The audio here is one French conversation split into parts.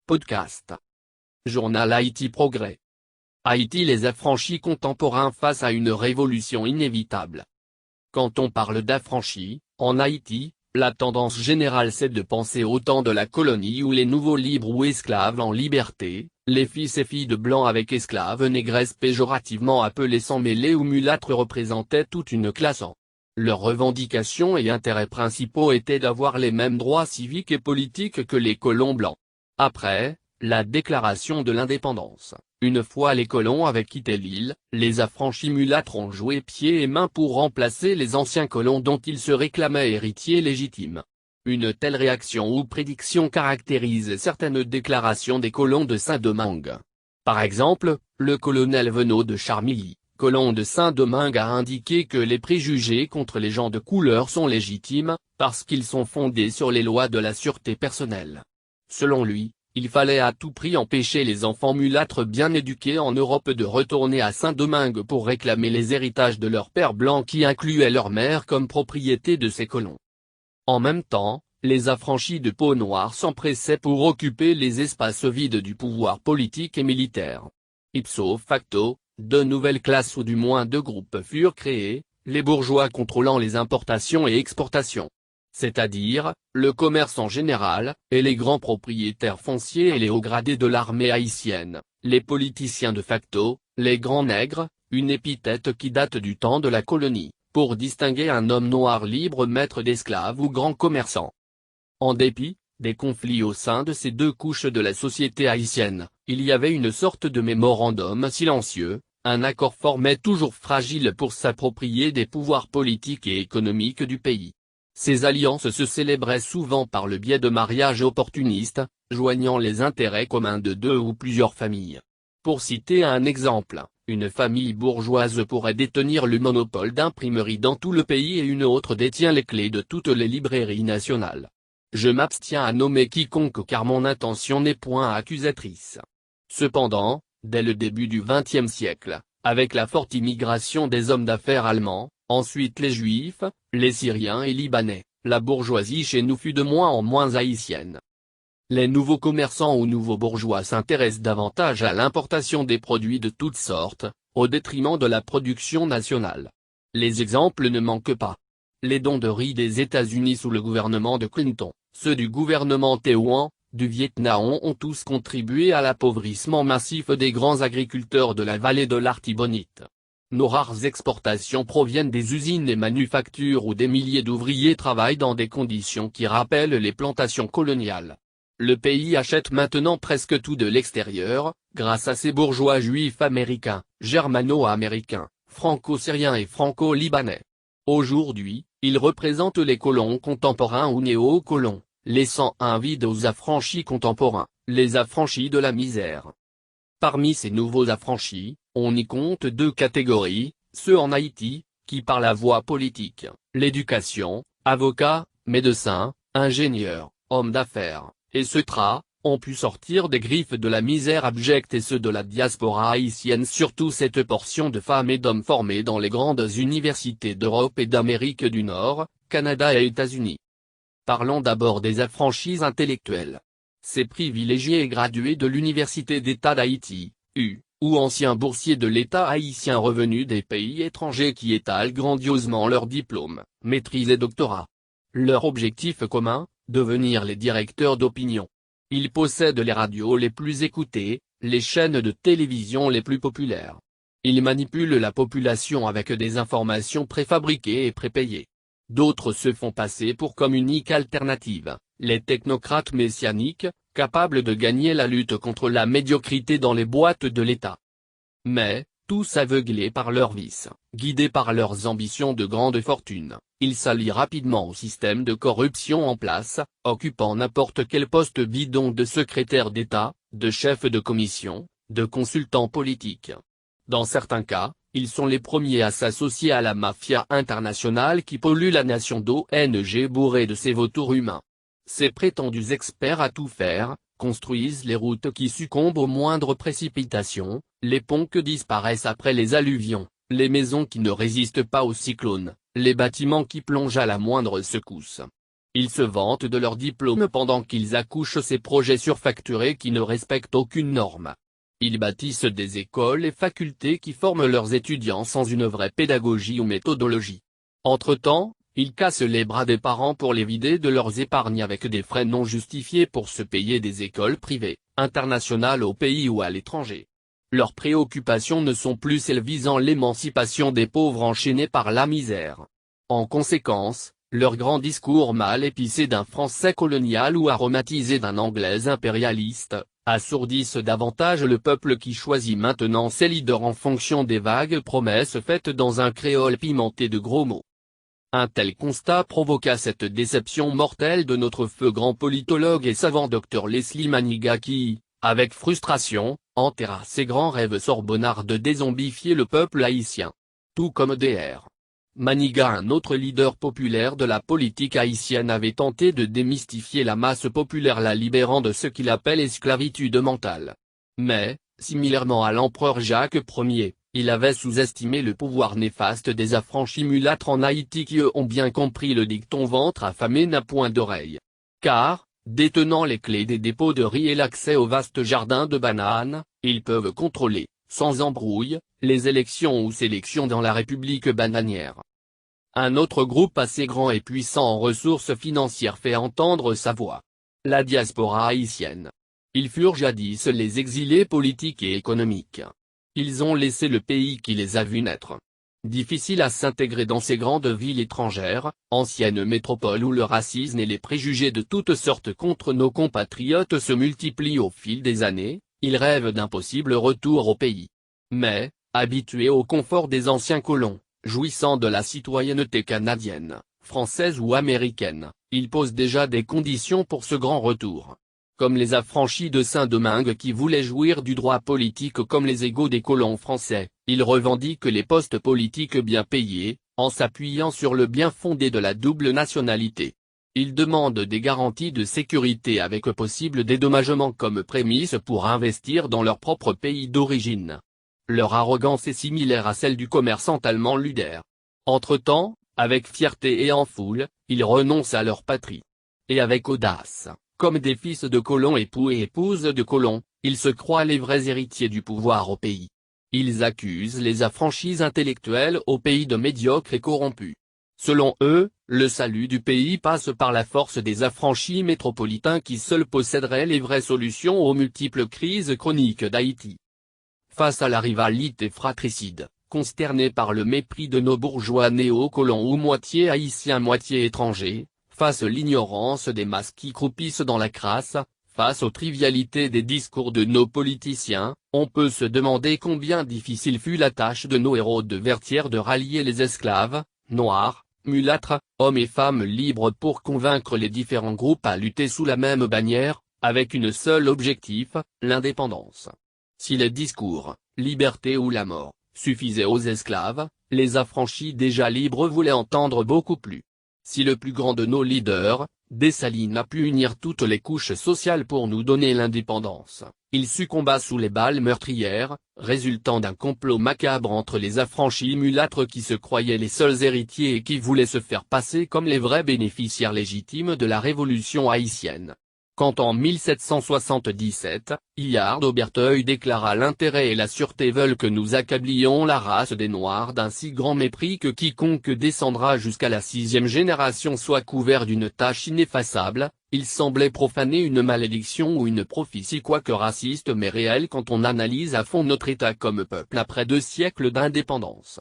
Podcast. Journal Haïti Progrès. Haïti, les affranchis contemporains face à une révolution inévitable. Quand on parle d'affranchis, en Haïti, la tendance générale c'est de penser au temps de la colonie où les nouveaux libres ou esclaves en liberté, les fils et filles de blancs avec esclaves négresses péjorativement appelés sans mêlés ou mulâtres représentaient toute une classe en. Leurs revendications et intérêts principaux étaient d'avoir les mêmes droits civiques et politiques que les colons blancs. Après, la déclaration de l'indépendance, une fois les colons avaient quitté l'île, les affranchis mulâtres ont joué pieds et mains pour remplacer les anciens colons dont ils se réclamaient héritiers légitimes. Une telle réaction ou prédiction caractérise certaines déclarations des colons de Saint-Domingue. Par exemple, le colonel Venot de Charmilly, colon de Saint-Domingue, a indiqué que les préjugés contre les gens de couleur sont légitimes, parce qu'ils sont fondés sur les lois de la sûreté personnelle. Selon lui, il fallait à tout prix empêcher les enfants mulâtres bien éduqués en Europe de retourner à Saint-Domingue pour réclamer les héritages de leur père blanc qui incluait leur mère comme propriété de ces colons. En même temps, les affranchis de peau noire s'empressaient pour occuper les espaces vides du pouvoir politique et militaire. Ipso facto, deux nouvelles classes ou du moins deux groupes furent créés, les bourgeois contrôlant les importations et exportations, c'est-à-dire, le commerce en général, et les grands propriétaires fonciers et les hauts gradés de l'armée haïtienne, les politiciens de facto, les grands nègres, une épithète qui date du temps de la colonie, pour distinguer un homme noir libre maître d'esclaves ou grand commerçant. En dépit des conflits au sein de ces deux couches de la société haïtienne, il y avait une sorte de mémorandum silencieux, un accord formé toujours fragile pour s'approprier des pouvoirs politiques et économiques du pays. Ces alliances se célébraient souvent par le biais de mariages opportunistes, joignant les intérêts communs de deux ou plusieurs familles. Pour citer un exemple, une famille bourgeoise pourrait détenir le monopole d'imprimerie dans tout le pays et une autre détient les clés de toutes les librairies nationales. Je m'abstiens à nommer quiconque car mon intention n'est point accusatrice. Cependant, dès le début du XXe siècle, avec la forte immigration des hommes d'affaires allemands, ensuite les Juifs, les Syriens et Libanais, la bourgeoisie chez nous fut de moins en moins haïtienne. Les nouveaux commerçants ou nouveaux bourgeois s'intéressent davantage à l'importation des produits de toutes sortes, au détriment de la production nationale. Les exemples ne manquent pas. Les dons de riz des États-Unis sous le gouvernement de Clinton, ceux du gouvernement Théouan, du Vietnam ont tous contribué à l'appauvrissement massif des grands agriculteurs de la vallée de l'Artibonite. Nos rares exportations proviennent des usines et manufactures où des milliers d'ouvriers travaillent dans des conditions qui rappellent les plantations coloniales. Le pays achète maintenant presque tout de l'extérieur, grâce à ses bourgeois juifs américains, germano-américains, franco-syriens et franco-libanais. Aujourd'hui, ils représentent les colons contemporains ou néo-colons, laissant un vide aux affranchis contemporains, les affranchis de la misère. Parmi ces nouveaux affranchis, on y compte deux catégories, ceux en Haïti, qui par la voie politique, l'éducation, avocats, médecins, ingénieurs, hommes d'affaires, et etc., ont pu sortir des griffes de la misère abjecte et ceux de la diaspora haïtienne, surtout cette portion de femmes et d'hommes formés dans les grandes universités d'Europe et d'Amérique du Nord, Canada et États-Unis. Parlons d'abord des affranchis intellectuels. Ces privilégiés et gradués de l'Université d'État d'Haïti, ou anciens boursiers de l'État haïtien revenus des pays étrangers qui étalent grandiosement leurs diplômes, maîtrises et doctorats. Leur objectif commun, devenir les directeurs d'opinion. Ils possèdent les radios les plus écoutées, les chaînes de télévision les plus populaires. Ils manipulent la population avec des informations préfabriquées et prépayées. D'autres se font passer pour comme unique alternative, les technocrates messianiques, capables de gagner la lutte contre la médiocrité dans les boîtes de l'État. Mais, tous aveuglés par leurs vices, guidés par leurs ambitions de grande fortune, ils s'allient rapidement au système de corruption en place, occupant n'importe quel poste bidon de secrétaire d'État, de chef de commission, de consultant politique. Dans certains cas, ils sont les premiers à s'associer à la mafia internationale qui pollue la nation d'ONG bourrée de ces vautours humains. Ces prétendus experts à tout faire, construisent les routes qui succombent aux moindres précipitations, les ponts que disparaissent après les alluvions, les maisons qui ne résistent pas aux cyclones, les bâtiments qui plongent à la moindre secousse. Ils se vantent de leur diplôme pendant qu'ils accouchent ces projets surfacturés qui ne respectent aucune norme. Ils bâtissent des écoles et facultés qui forment leurs étudiants sans une vraie pédagogie ou méthodologie. Entre-temps, ils cassent les bras des parents pour les vider de leurs épargnes avec des frais non justifiés pour se payer des écoles privées, internationales au pays ou à l'étranger. Leurs préoccupations ne sont plus celles visant l'émancipation des pauvres enchaînés par la misère. En conséquence, leur grand discours mal épicé d'un français colonial ou aromatisé d'un anglais impérialiste, assourdissent davantage le peuple qui choisit maintenant ses leaders en fonction des vagues promesses faites dans un créole pimenté de gros mots. Un tel constat provoqua cette déception mortelle de notre feu grand politologue et savant Dr Leslie Manigat qui, avec frustration, enterra ses grands rêves sorbonnards de dézombifier le peuple haïtien. Tout comme Dr. Manigat, un autre leader populaire de la politique haïtienne, avait tenté de démystifier la masse populaire, la libérant de ce qu'il appelle esclavitude mentale. Mais, similairement à l'empereur Jacques Ier, il avait sous-estimé le pouvoir néfaste des affranchis mulâtres en Haïti qui eux ont bien compris le dicton ventre affamé n'a point d'oreille. Car, détenant les clés des dépôts de riz et l'accès au vaste jardin de bananes, ils peuvent contrôler, sans embrouille, les élections ou sélections dans la République bananière. Un autre groupe assez grand et puissant en ressources financières fait entendre sa voix. La diaspora haïtienne. Ils furent jadis les exilés politiques et économiques. Ils ont laissé le pays qui les a vus naître. Difficile à s'intégrer dans ces grandes villes étrangères, anciennes métropoles où le racisme et les préjugés de toutes sortes contre nos compatriotes se multiplient au fil des années, ils rêvent d'un possible retour au pays. Mais, habitués au confort des anciens colons, jouissant de la citoyenneté canadienne, française ou américaine, ils posent déjà des conditions pour ce grand retour. Comme les affranchis de Saint-Domingue qui voulaient jouir du droit politique comme les égaux des colons français, ils revendiquent les postes politiques bien payés, en s'appuyant sur le bien fondé de la double nationalité. Ils demandent des garanties de sécurité avec possible dédommagement comme prémisse pour investir dans leur propre pays d'origine. Leur arrogance est similaire à celle du commerçant allemand Luder. Entre-temps, avec fierté et en foule, ils renoncent à leur patrie. Et avec audace, comme des fils de colons époux et épouses de colons, ils se croient les vrais héritiers du pouvoir au pays. Ils accusent les affranchis intellectuels au pays de médiocres et corrompus. Selon eux, le salut du pays passe par la force des affranchis métropolitains qui seuls posséderaient les vraies solutions aux multiples crises chroniques d'Haïti. Face à la rivalité fratricide, consternés par le mépris de nos bourgeois néo-colons ou moitié haïtiens moitié étrangers, face à l'ignorance des masses qui croupissent dans la crasse, face aux trivialités des discours de nos politiciens, on peut se demander combien difficile fut la tâche de nos héros de Vertières de rallier les esclaves, noirs, mulâtres, hommes et femmes libres pour convaincre les différents groupes à lutter sous la même bannière, avec une seule objectif, l'indépendance. Si les discours, liberté ou la mort, suffisaient aux esclaves, les affranchis déjà libres voulaient entendre beaucoup plus. Si le plus grand de nos leaders, Dessalines, a pu unir toutes les couches sociales pour nous donner l'indépendance, il succomba sous les balles meurtrières, résultant d'un complot macabre entre les affranchis mulâtres qui se croyaient les seuls héritiers et qui voulaient se faire passer comme les vrais bénéficiaires légitimes de la révolution haïtienne. Quand en 1777, Hilliard Oberteuil déclara l'intérêt et la sûreté veulent que nous accablions la race des Noirs d'un si grand mépris que quiconque descendra jusqu'à la 6e génération soit couvert d'une tache ineffaçable, il semblait profaner une malédiction ou une prophétie quoique raciste mais réelle quand on analyse à fond notre État comme peuple après 2 siècles d'indépendance.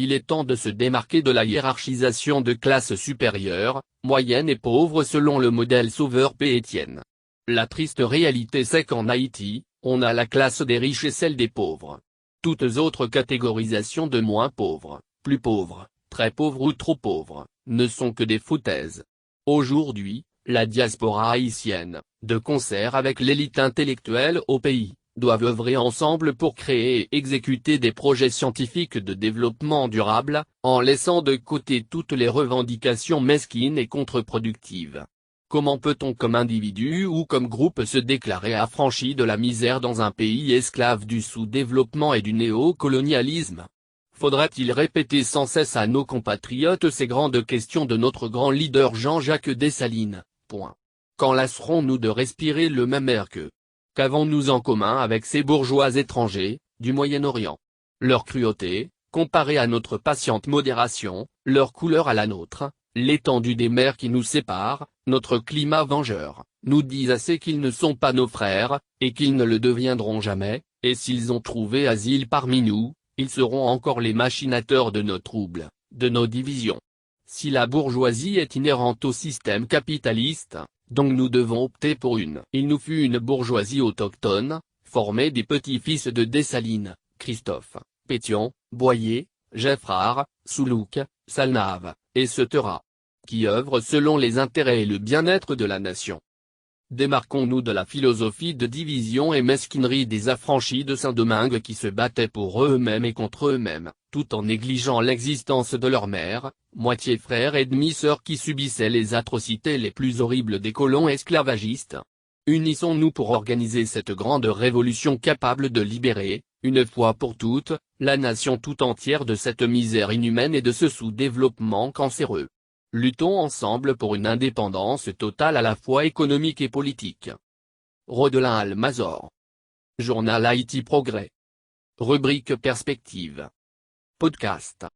Il est temps de se démarquer de la hiérarchisation de classes supérieures, moyennes et pauvres selon le modèle Sauveur P. Étienne. La triste réalité c'est qu'en Haïti, on a la classe des riches et celle des pauvres. Toutes autres catégorisations de moins pauvres, plus pauvres, très pauvres ou trop pauvres, ne sont que des foutaises. Aujourd'hui, la diaspora haïtienne, de concert avec l'élite intellectuelle au pays, doivent œuvrer ensemble pour créer et exécuter des projets scientifiques de développement durable, en laissant de côté toutes les revendications mesquines et contre-productives. Comment peut-on comme individu ou comme groupe se déclarer affranchi de la misère dans un pays esclave du sous-développement et du néocolonialisme ? Faudrait-il répéter sans cesse à nos compatriotes ces grandes questions de notre grand leader Jean-Jacques Dessalines? Quand lasserons-nous de respirer le même air qu'eux? Qu'avons-nous en commun avec ces bourgeois étrangers, du Moyen-Orient? Leur cruauté, comparée à notre patiente modération, leur couleur à la nôtre, l'étendue des mers qui nous séparent, notre climat vengeur, nous disent assez qu'ils ne sont pas nos frères, et qu'ils ne le deviendront jamais, et s'ils ont trouvé asile parmi nous, ils seront encore les machinateurs de nos troubles, de nos divisions. Si la bourgeoisie est inhérente au système capitaliste, donc nous devons opter pour il nous fut une bourgeoisie autochtone, formée des petits-fils de Dessalines, Christophe, Pétion, Boyer, Geffrard, Soulouque, Salnave, et Cetera, qui œuvrent selon les intérêts et le bien-être de la nation. Démarquons-nous de la philosophie de division et mesquinerie des affranchis de Saint-Domingue qui se battaient pour eux-mêmes et contre eux-mêmes, tout en négligeant l'existence de leur mère, moitié frère et demi-sœur qui subissaient les atrocités les plus horribles des colons esclavagistes. Unissons-nous pour organiser cette grande révolution capable de libérer, une fois pour toutes, la nation tout entière de cette misère inhumaine et de ce sous-développement cancéreux. Luttons ensemble pour une indépendance totale à la fois économique et politique. Rodelin Almazor. Journal Haïti Progrès. Rubrique Perspective. Podcast.